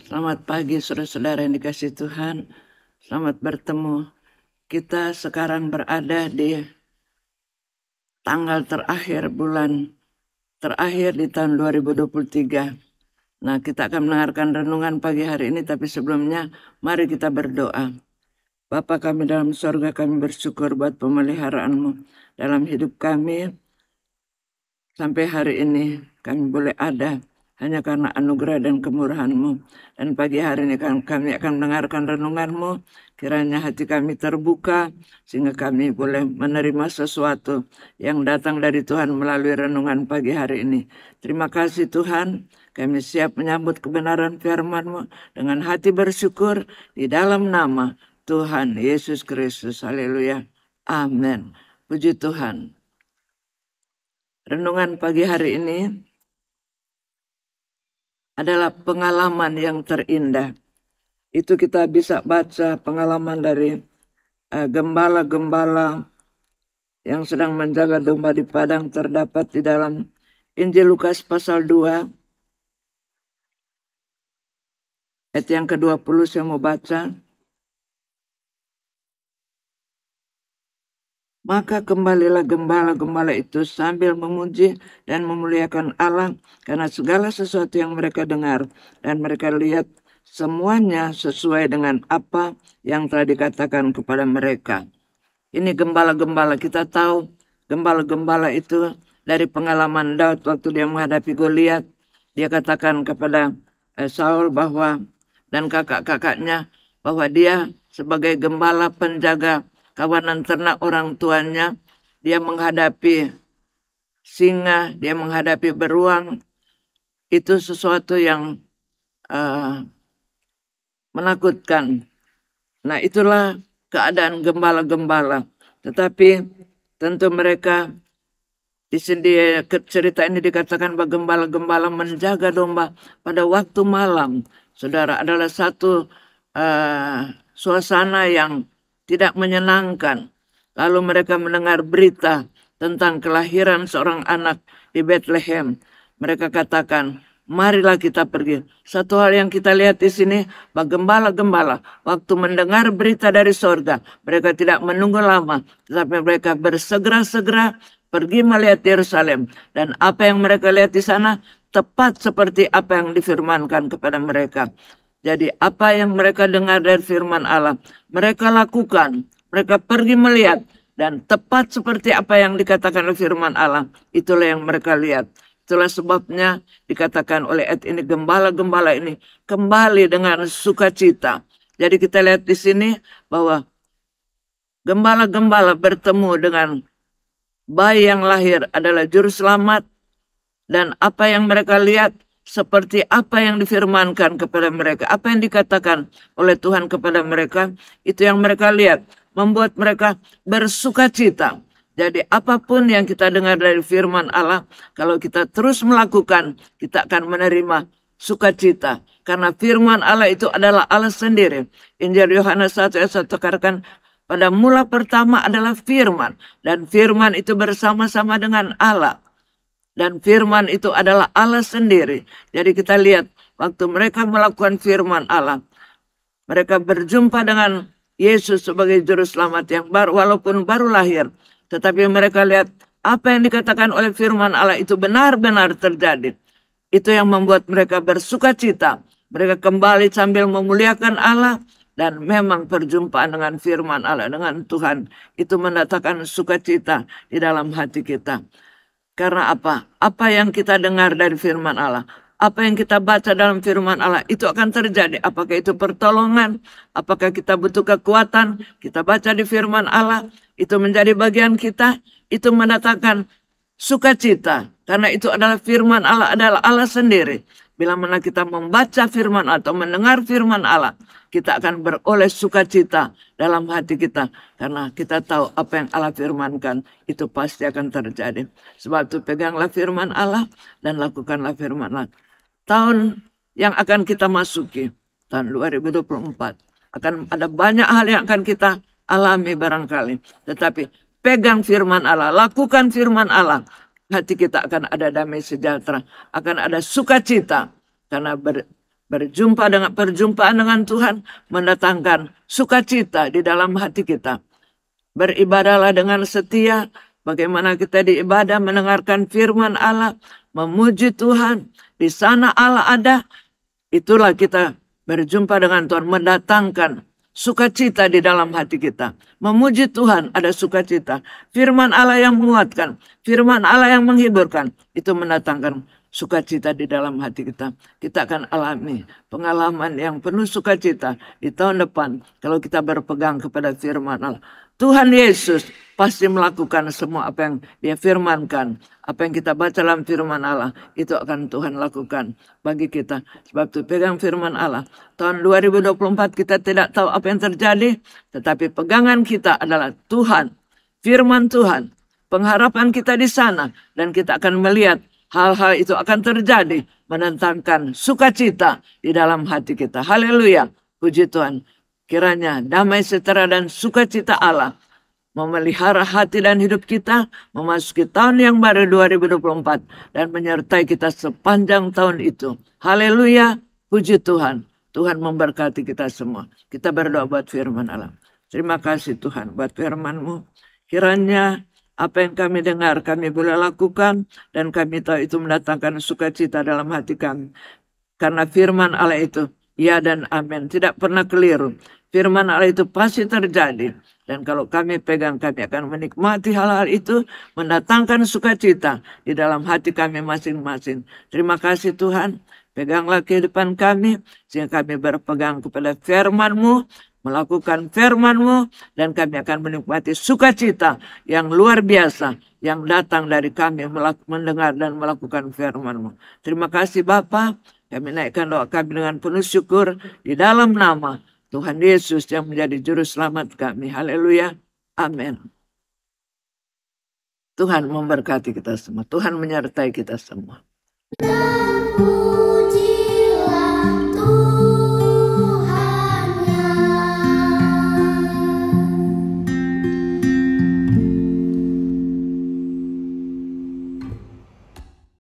Selamat pagi saudara-saudara yang dikasihi Tuhan. Selamat bertemu. Kita sekarang berada di tanggal bulan terakhir di tahun 2023. Nah, kita akan mendengarkan renungan pagi hari ini, tapi sebelumnya mari kita berdoa. Bapa kami dalam sorga, kami bersyukur buat pemeliharaan-Mu dalam hidup kami. Sampai hari ini kami boleh ada hanya karena anugerah dan kemurahan-Mu. Dan pagi hari ini kami akan mendengarkan renungan-Mu. Kiranya hati kami terbuka sehingga kami boleh menerima sesuatu yang datang dari Tuhan melalui renungan pagi hari ini. Terima kasih Tuhan. Kami siap menyambut kebenaran firman-Mu dengan hati bersyukur di dalam nama Tuhan Yesus Kristus. Haleluya. Amin. Puji Tuhan. Renungan pagi hari ini adalah pengalaman yang terindah. Itu kita bisa baca pengalaman dari gembala-gembala yang sedang menjaga domba di padang, terdapat di dalam Injil Lukas pasal 2 ayat yang ke-20 saya mau baca. Maka kembalilah gembala-gembala itu sambil memuji dan memuliakan Allah karena segala sesuatu yang mereka dengar dan mereka lihat semuanya sesuai dengan apa yang telah dikatakan kepada mereka. Ini gembala-gembala, kita tahu gembala-gembala itu dari pengalaman Daud waktu dia menghadapi Goliat. Dia katakan kepada Saul bahwa dan kakak-kakaknya bahwa dia sebagai gembala penjaga kawanan ternak orang tuanya, dia menghadapi singa, dia menghadapi beruang. Itu sesuatu yang menakutkan. Nah, itulah keadaan gembala-gembala. Tetapi tentu mereka di sini cerita ini dikatakan bahwa gembala-gembala menjaga domba pada waktu malam. Saudara, adalah satu suasana yang tidak menyenangkan. Lalu mereka mendengar berita tentang kelahiran seorang anak di Bethlehem. Mereka katakan, marilah kita pergi. Satu hal yang kita lihat di sini, bahwa gembala-gembala waktu mendengar berita dari sorga, mereka tidak menunggu lama, tetapi mereka bersegera-segera pergi melihat Yerusalem. Dan apa yang mereka lihat di sana tepat seperti apa yang difirmankan kepada mereka. Jadi apa yang mereka dengar dari firman Allah, mereka lakukan, mereka pergi melihat, dan tepat seperti apa yang dikatakan oleh firman Allah, itulah yang mereka lihat. Itulah sebabnya dikatakan oleh ayat ini, gembala-gembala ini kembali dengan sukacita. Jadi kita lihat di sini bahwa gembala-gembala bertemu dengan bayi yang lahir adalah juru selamat, dan apa yang mereka lihat seperti apa yang difirmankan kepada mereka, apa yang dikatakan oleh Tuhan kepada mereka, itu yang mereka lihat, membuat mereka bersukacita. Jadi apapun yang kita dengar dari firman Allah, kalau kita terus melakukan, kita akan menerima sukacita. Karena firman Allah itu adalah Allah sendiri. Injil Yohanes 1 ayat 1 katakan, pada mula pertama adalah firman, dan firman itu bersama-sama dengan Allah. Dan firman itu adalah Allah sendiri. Jadi kita lihat waktu mereka melakukan firman Allah, mereka berjumpa dengan Yesus sebagai juru selamat yang baru, walaupun baru lahir. Tetapi mereka lihat apa yang dikatakan oleh firman Allah itu benar-benar terjadi. Itu yang membuat mereka bersukacita. Mereka kembali sambil memuliakan Allah. Dan memang perjumpaan dengan firman Allah, dengan Tuhan, itu mendatangkan sukacita di dalam hati kita. Karena apa? Apa yang kita dengar dari firman Allah, apa yang kita baca dalam firman Allah, itu akan terjadi. Apakah itu pertolongan, apakah kita butuh kekuatan, kita baca di firman Allah, itu menjadi bagian kita, itu mendatangkan sukacita. Karena itu adalah firman Allah, adalah Allah sendiri. Bila mana kita membaca firman atau mendengar firman Allah, kita akan beroleh sukacita dalam hati kita. Karena kita tahu apa yang Allah firmankan, itu pasti akan terjadi. Sebab itu peganglah firman Allah dan lakukanlah firman Allah. Tahun yang akan kita masuki, tahun 2024, akan ada banyak hal yang akan kita alami barangkali. Tetapi pegang firman Allah, lakukan firman Allah. Hati kita akan ada damai sejahtera, akan ada sukacita. Karena Perjumpaan dengan Tuhan mendatangkan sukacita di dalam hati kita. Beribadahlah dengan setia. Bagaimana kita diibadah mendengarkan firman Allah, memuji Tuhan. Di sana Allah ada. Itulah kita berjumpa dengan Tuhan, mendatangkan sukacita di dalam hati kita. Memuji Tuhan ada sukacita. Firman Allah yang menguatkan, firman Allah yang menghiburkan, itu mendatangkan sukacita di dalam hati kita. Kita akan alami pengalaman yang penuh sukacita di tahun depan kalau kita berpegang kepada firman Allah. Tuhan Yesus pasti melakukan semua apa yang Dia firmankan. Apa yang kita baca dalam firman Allah, itu akan Tuhan lakukan bagi kita. Sebab itu pegang firman Allah. Tahun 2024 kita tidak tahu apa yang terjadi, tetapi pegangan kita adalah Tuhan, firman Tuhan. Pengharapan kita di sana, dan kita akan melihat hal-hal itu akan terjadi, mendatangkan sukacita di dalam hati kita. Haleluya, puji Tuhan. Kiranya damai sejahtera dan sukacita Allah memelihara hati dan hidup kita memasuki tahun yang baru 2024 dan menyertai kita sepanjang tahun itu. Haleluya, puji Tuhan. Tuhan memberkati kita semua. Kita berdoa buat firman Allah. Terima kasih Tuhan buat firman-Mu. Kiranya apa yang kami dengar kami boleh lakukan dan kami tahu itu mendatangkan sukacita dalam hati kami. Karena firman Allah itu ya dan amin, tidak pernah keliru. Firman Allah itu pasti terjadi. Dan kalau kami pegang, kami akan menikmati hal-hal itu, mendatangkan sukacita di dalam hati kami masing-masing. Terima kasih Tuhan, peganglah kehidupan kami, sehingga kami berpegang kepada firman-Mu, melakukan firman-Mu, dan kami akan menikmati sukacita yang luar biasa, yang datang dari kami mendengar dan melakukan firman-Mu. Terima kasih Bapa, kami naikkan doa kami dengan penuh syukur di dalam nama Tuhan Yesus yang menjadi juru selamat kami. Haleluya. Amin. Tuhan memberkati kita semua. Tuhan menyertai kita semua.